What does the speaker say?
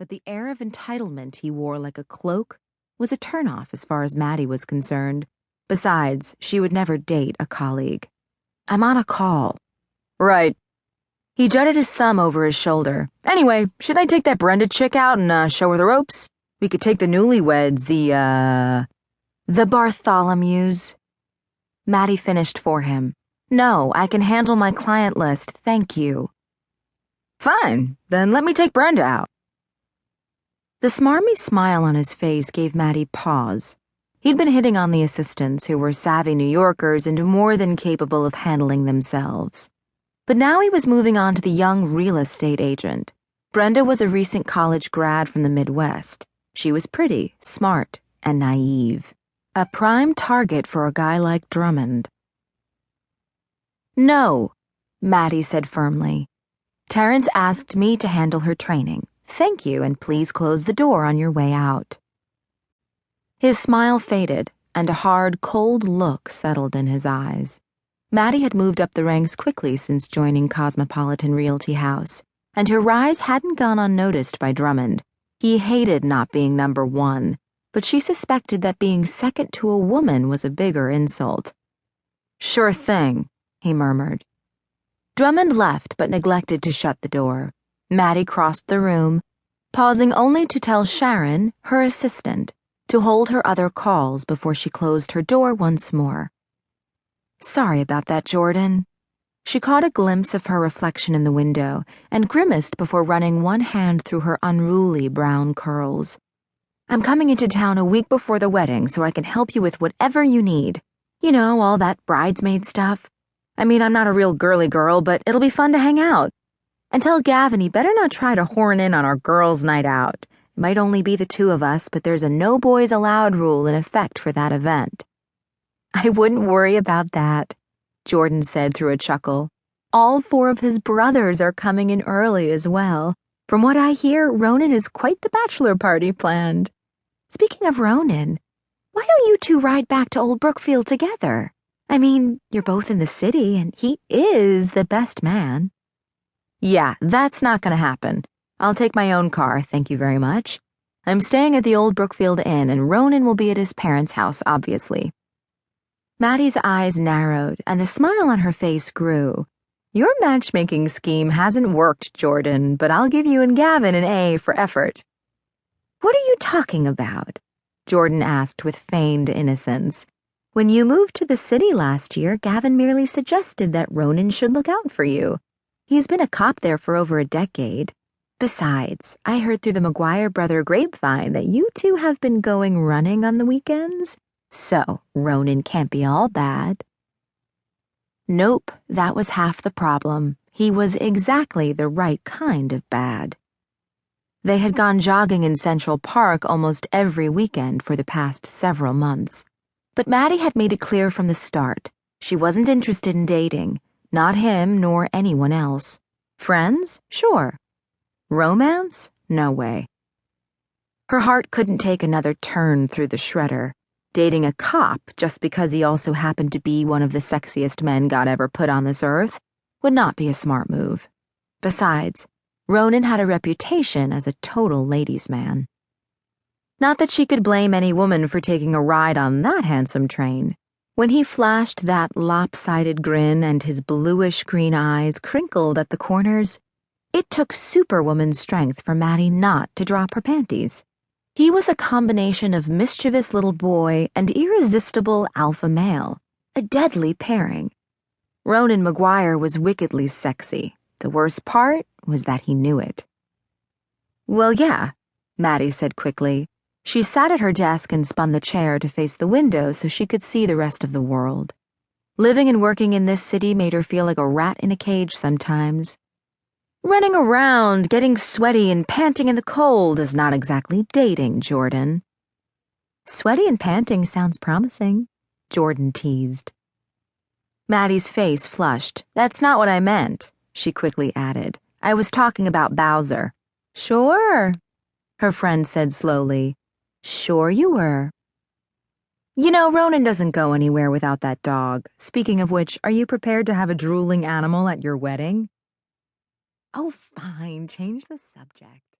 but the air of entitlement he wore like a cloak was a turnoff as far as Maddy was concerned. Besides, she would never date a colleague. "I'm on a call." "Right." He jutted his thumb over his shoulder. "Anyway, should I take that Brenda chick out and show her the ropes? We could take the newlyweds, the Bartholomews." Maddy finished for him. "No, I can handle my client list, thank you." "Fine, then let me take Brenda out." The smarmy smile on his face gave Maddy pause. He'd been hitting on the assistants, who were savvy New Yorkers and more than capable of handling themselves. But now he was moving on to the young real estate agent. Brenda was a recent college grad from the Midwest. She was pretty, smart, and naive. A prime target for a guy like Drummond. "No," Maddy said firmly. "Terrence asked me to handle her training. Thank you, and please close the door on your way out." His smile faded, and a hard, cold look settled in his eyes. Maddy had moved up the ranks quickly since joining Cosmopolitan Realty House, and her rise hadn't gone unnoticed by Drummond. He hated not being number one, but she suspected that being second to a woman was a bigger insult. "Sure thing," he murmured. Drummond left but neglected to shut the door. Maddy crossed the room, pausing only to tell Sharon, her assistant, to hold her other calls before she closed her door once more. "Sorry about that, Jordan." She caught a glimpse of her reflection in the window and grimaced before running one hand through her unruly brown curls. "I'm coming into town a week before the wedding so I can help you with whatever you need. You know, all that bridesmaid stuff. I mean, I'm not a real girly girl, but it'll be fun to hang out. And tell Gavin he better not try to horn in on our girls' night out. It might only be the two of us, but there's a no boys allowed rule in effect for that event." "I wouldn't worry about that," Jordan said through a chuckle. "All 4 of his brothers are coming in early as well. From what I hear, Ronan has quite the bachelor party planned. Speaking of Ronan, why don't you two ride back to Old Brookfield together? I mean, you're both in the city, and he is the best man." "Yeah, that's not gonna happen. I'll take my own car, thank you very much. I'm staying at the Old Brookfield Inn, and Ronan will be at his parents' house, obviously." Maddy's eyes narrowed, and the smile on her face grew. "Your matchmaking scheme hasn't worked, Jordan, but I'll give you and Gavin an A for effort." "What are you talking about?" Jordan asked with feigned innocence. "When you moved to the city last year, Gavin merely suggested that Ronan should look out for you. He's been a cop there for over a decade. Besides, I heard through the McGuire brother grapevine that you two have been going running on the weekends. So, Ronan can't be all bad." Nope, that was half the problem. He was exactly the right kind of bad. They had gone jogging in Central Park almost every weekend for the past several months. But Maddy had made it clear from the start. She wasn't interested in dating. Not him nor anyone else. Friends? Sure. Romance? No way. Her heart couldn't take another turn through the shredder. Dating a cop just because he also happened to be one of the sexiest men God ever put on this earth would not be a smart move. Besides, Ronan had a reputation as a total ladies' man. Not that she could blame any woman for taking a ride on that handsome train. When he flashed that lopsided grin and his bluish-green eyes crinkled at the corners, it took superwoman strength for Maddy not to drop her panties. He was a combination of mischievous little boy and irresistible alpha male, a deadly pairing. Ronan McGuire was wickedly sexy. The worst part was that he knew it. "Well, yeah," Maddy said quickly. She sat at her desk and spun the chair to face the window so she could see the rest of the world. Living and working in this city made her feel like a rat in a cage sometimes. Running around, getting sweaty and panting in the cold is not exactly dating, Jordan. "Sweaty and panting sounds promising," Jordan teased. Maddy's face flushed. "That's not what I meant," she quickly added. "I was talking about Bowser." "Sure," her friend said slowly. "Sure you were." "You know, Ronan doesn't go anywhere without that dog. Speaking of which, are you prepared to have a drooling animal at your wedding?" "Oh, fine, change the subject."